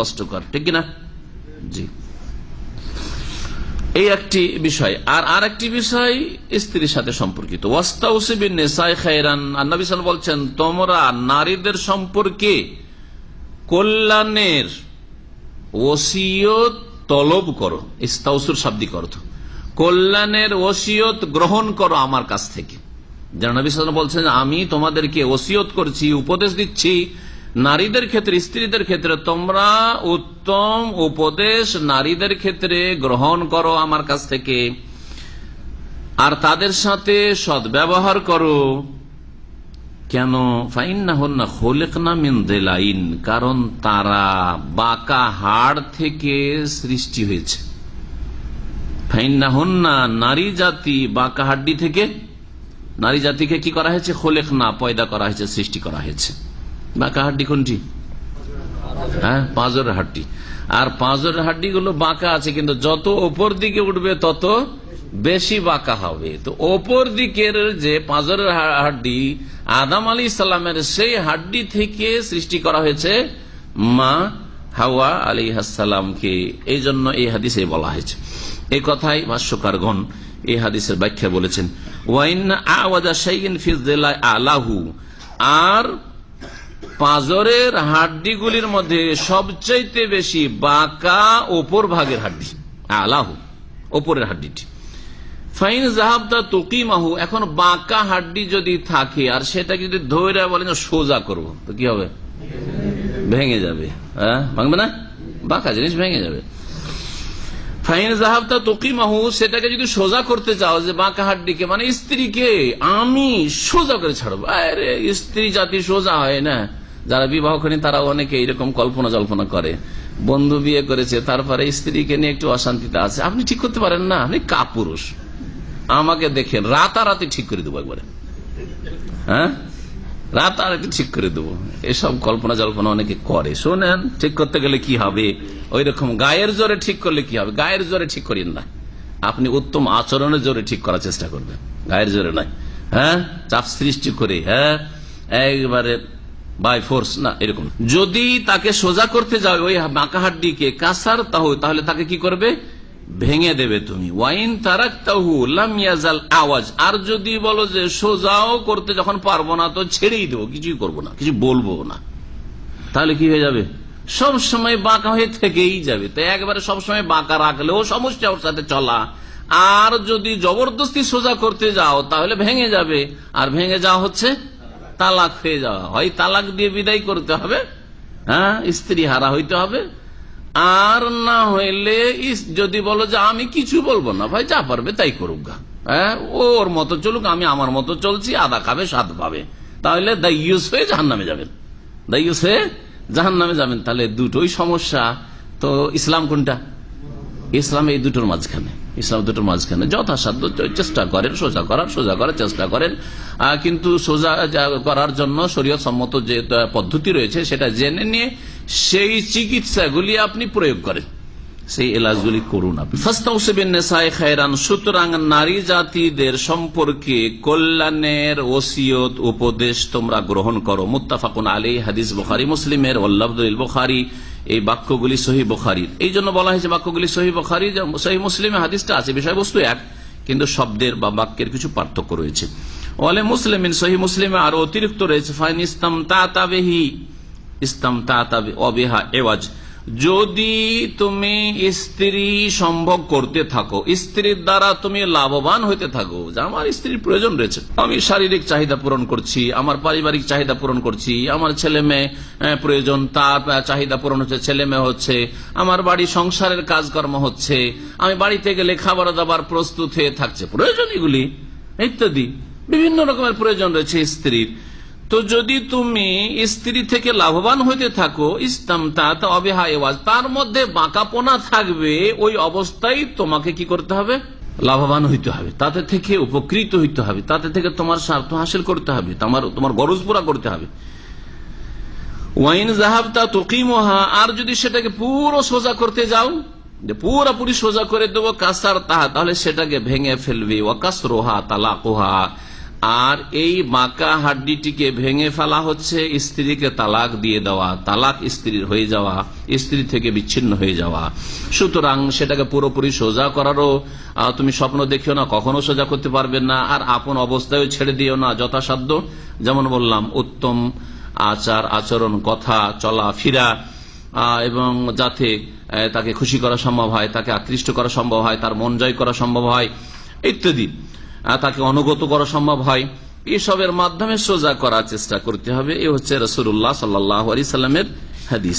কষ্টকর, ঠিক কিনা? জি, এই একটি বিষয়। আর একটি বিষয় স্ত্রীর সাথে সম্পর্কিত, ওয়াস্তাউসি বিন নিসাই খায়রান। আর নবী সাল্লাল্লাহু আলাইহি ওয়াসাল্লাম বলছেন, তোমরা নারীদের সম্পর্কে কল্যাণের ওসিয়ত তলব করো। ইস্তাউসুর শাব্দিক অর্থ কল্যাণের ওসিয়ত গ্রহণ করো আমার কাছ থেকে। যেন নবী সাল্লাল্লাহু আলাইহি ওয়াসাল্লাম বলছেন, আমি তোমাদেরকে ওসিয়ত করছি, উপদেশ দিচ্ছি নারীদের ক্ষেত্রে, স্ত্রীদের ক্ষেত্রে তোমরা উত্তম উপদেশ নারীদের ক্ষেত্রে গ্রহণ করো আমার কাছ থেকে, আর তাদের সাথে সদ্ব্যবহার করো। কেন? ফাইন্নাহুন্না খুলিকনা মিন দিলাইন, কারণ তারা বাঁকা হাড় থেকে সৃষ্টি হয়েছে। ফাইন্নাহুন্না, নারী জাতি বাঁকা হাড্ডি থেকে, নারী জাতিকে কি করা হয়েছে? খুলিকনা, পয়দা করা হয়েছে, সৃষ্টি করা হয়েছে। বাঁকা হাড্ডি কোনটি? হ্যাঁ, পাঁজরের হাড্ডি। আর পাঁজরের হাড্ডি গুলো বাঁকা আছে, কিন্তু যত ওপর দিকে উঠবে তত বেশি বাঁকা হবে। তো ওপর দিকের যে পাঁজরের হাড্ডি আদম আলাইহিস সালামের, সেই হাড্ডি থেকে সৃষ্টি করা হয়েছে মা হাওয়া আলাইহিস সালামকে। এই জন্য এই হাদিসে বলা হয়েছে। এই কথাই ভাষ্যকারগণ এই হাদিসের ব্যাখ্যা বলেছেন, ওয়াইন্না আওয়াজা শাইইন ফি যিলাই আলাহু, আর পাঁজরের হাড্ডিগুলির মধ্যে সবচাইতে বেশি বাঁকা ওপর ভাগের হাড্ডি, আলাহু, ওপরের হাড্ডিটি। ফাইন যাহাবতা তুকিমাহু, এখন বাঁকা হাড্ডি যদি থাকে আর সেটাকে যদি ধরে বলেন সোজা করব, তো কি হবে? ভেঙে যাবে। হ্যাঁ, ভাঙবে না? বাঁকা জিনিস ভেঙে যাবে। ফাইন যাহাবতা তুকিমাহু, সেটাকে যদি সোজা করতে চাও, যে বাঁকা হাড্ডিকে মানে স্ত্রীকে আমি সোজা করে ছাড়বো, আরে স্ত্রী জাতি সোজা হয় না। যারা বিবাহ করেন তারা অনেকে এরকম কল্পনা জল্পনা করে, বন্ধু বিয়ে করেছে, তারপরে স্ত্রীকে নিয়ে একটু অশান্তিতে আছে। আপনি ঠিক করতে পারেন না, আপনি কাপুরুষ, আমাকে দেখেন, রাতারাতি ঠিক করে দেবো একবারে। হ্যাঁ, রাতারাতি ঠিক করে দেবো। এসব কল্পনা জল্পনা অনেকে করে। শোনেন, ঠিক করতে গেলে কি হবে, ওই রকম গায়ের জোরে ঠিক করলে কি হবে? গায়ের জোরে ঠিক করেন না, আপনি উত্তম আচরণের জোরে ঠিক করার চেষ্টা করবেন, গায়ের জোরে নয়। হ্যাঁ, চাপ সৃষ্টি করে, হ্যাঁ একবারে বাই ফোর্স না, এরকম। যদি তাকে সোজা করতে যাও ওই বাঁকা হাড্ডিকে, কাসার তাহলে তাকে কি করবে? ভেঙে দেবে তুমি। ওয়াইন তারাকতাহু লাম ইয়াজাল আওয়াজ, আর যদি বলো যে সোজাও করতে যখন পারবো না তো ছেড়েই দেবো, কিছুই করবো না, কিছু বলবো না, তাহলে কি হয়ে যাবে? সব সময় বাঁকা হয়ে থেকেই যাবে। তাই একবারে সবসময় বাঁকা রাখলেও সমস্যা, ওর সাথে চলা। আর যদি জবরদস্তি সোজা করতে যাও তাহলে ভেঙে যাবে, আর ভেঙে যাওয়া হচ্ছে তালাক হয়ে যাওয়া। হয় তালাক দিয়ে বিদায় করতে হবে, হ্যাঁ, স্ত্রী হারা হইতে হবে। আর না হইলে যদি বলো যে আমি কিছু বলবো না, ভাই যা পারবে তাই করুক, হ্যাঁ ওর মতো চলুক, আমি আমার মতো চলছি, আদা খাবে স্বাদ পাবে, তাহলে দায়ুস হয়ে জাহান্নামে যাবেন, দায়ুস হয়ে জাহান্নামে যাবেন। তাহলে দুটোই সমস্যা। তো ইসলাম কোনটা? ইসলাম এই দুটোর মাঝখানে। ইসলাম দুটোর মাঝখানে যথাসাধ্য চেষ্টা করেন সোজা করার চেষ্টা করেন, কিন্তু সোজা করার জন্য শরীয়ত সম্মত যে পদ্ধতি রয়েছে সেটা জেনে নিয়ে সেই চিকিৎসাগুলি আপনি প্রয়োগ করেন, সেই এলাজগুলি করুন আপনি। সুতরাং নারী জাতিদের সম্পর্কে কল্যাণের ওসিয়ত উপদেশ তোমরা গ্রহণ করো। মুত্তাফাকুন আলাইহি, হাদিস বুখারী মুসলিমের, ওয়াল্লাফযুল বুখারী। এই বাক্যগুলি সহিহ বুখারীর। এই জন্য বলা হয়েছে বাক্যগুলি সহিহ বুখারী, সহিহ মুসলিমে হাদিসটা আছে, বিষয়বস্তু এক, কিন্তু শব্দের বা বাক্যের কিছু পার্থক্য রয়েছে। ওয়ালে মুসলিমিন, সহিহ মুসলিমে আরো অতিরিক্ত রয়েছে, ফাইন ইসতামতাতা বিহি ইসতামতাতা বিহা এওয়াজ, যদি তুমি স্ত্রী সম্ভোগ করতে থাকো, স্ত্রীর দ্বারা তুমি লাভবান হইতে থাকো, যে আমার স্ত্রীর প্রয়োজন রয়েছে, আমি শারীরিক চাহিদা পূরণ করছি, আমার পারিবারিক চাহিদা পূরণ করছি, আমার ছেলে মেয়ে প্রয়োজন, তার চাহিদা পূরণ হচ্ছে, ছেলে মেয়ে হচ্ছে, আমার বাড়ি সংসারের কাজকর্ম হচ্ছে, আমি বাড়িতে গেলে খাবার দাবার প্রস্তুত হয়ে থাকছে, প্রয়োজন এগুলি ইত্যাদি বিভিন্ন রকমের প্রয়োজন রয়েছে স্ত্রীর। তো যদি তুমি স্ত্রী থেকে লাভবান হইতে থাকো, ইসতামতাতা বিহা এওয়াজ, তার মধ্যে বাঁকাপোনা থাকবে, ওই অবস্থায় তোমাকে কি করতে হবে? লাভবান হইতে হবে, তাতে থেকে উপকৃত হইতে হবে, তাতে থেকে তোমার স্বার্থ হাসিল করতে হবে, তোমার গরজ পুরা করতে হবে। ওয়াইন যাহাবতা তুকিমুহা, আর যদি সেটাকে পুরো সোজা করতে যাও, যে পুরোপুরি সোজা করে দেবো, কাসার তাহা, তাহলে সেটাকে ভেঙে ফেলবে। ওয়া কাসরুহা তালাকুহা, আর এই বাঁকা হাড্ডিটিকে ভেঙে ফেলা হচ্ছে স্ত্রীকে তালাক দিয়ে দেওয়া, তালাক স্ত্রীর হয়ে যাওয়া, স্ত্রী থেকে বিচ্ছিন্ন হয়ে যাওয়া। সুতরাং সেটাকে পুরোপুরি সোজা করারও তুমি স্বপ্ন দেখিও না, কখনো সোজা করতে পারবে না। আর আপন অবস্থায় ছেড়ে দিও না, যথাসাধ্য যেমন বললাম উত্তম আচার আচরণ, কথা চলা ফিরা, এবং যাতে তাকে খুশি করা সম্ভব হয়, তাকে আকৃষ্ট করা সম্ভব হয়, তার মন জয় করা সম্ভব হয় ইত্যাদি, তাকে অনুগত করা সম্ভব হয়, এসবের মাধ্যমে সোজা করার চেষ্টা করতে হবে। এ হচ্ছে রাসূলুল্লাহ সাল্লাল্লাহু আলাইহি সাল্লামের হাদিস।